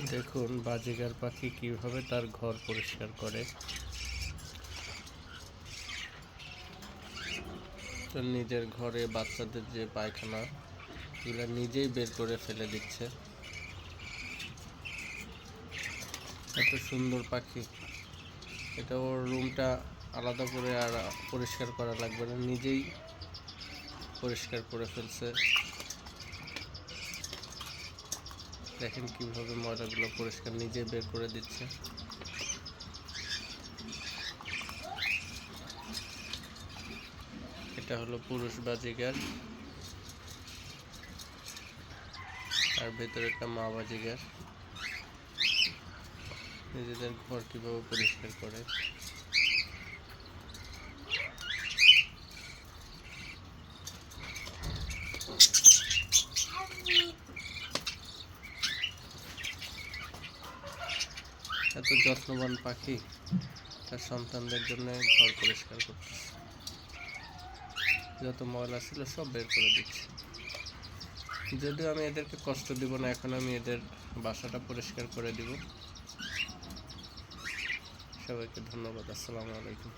দেখুন বাজিগার পাখি কিভাবে তার ঘর পরিষ্কার করে। তো নিজের ঘরে বাচ্চাদের যে পায়খানা এগুলো নিজেই বের করে ফেলে দিচ্ছে। এত সুন্দর পাখি, এটা ওর রুমটা আলাদা করে আর পরিষ্কার করা লাগবে না, নিজেই পরিষ্কার করে ফেলছে। দেখেন কিভাবে ময়লাগুলো পরিষ্কার নিজে বের করে দিচ্ছে। এটা হলো পুরুষ বাজিগার আর ভেতরে একটা মা বাজিগার। নিজেদের ঘর কিভাবে পরিষ্কার করে। এত যত্নবান পাখি তার সন্তানদের জন্য ঘর পরিষ্কার করতেছে। যত ময়লা ছিল সব বের করে দিচ্ছে। যদিও আমি এদেরকে কষ্ট দিব না, এখন আমি এদের বাসাটা পরিষ্কার করে দিব। সবাইকে ধন্যবাদ। আসসালামু আলাইকুম।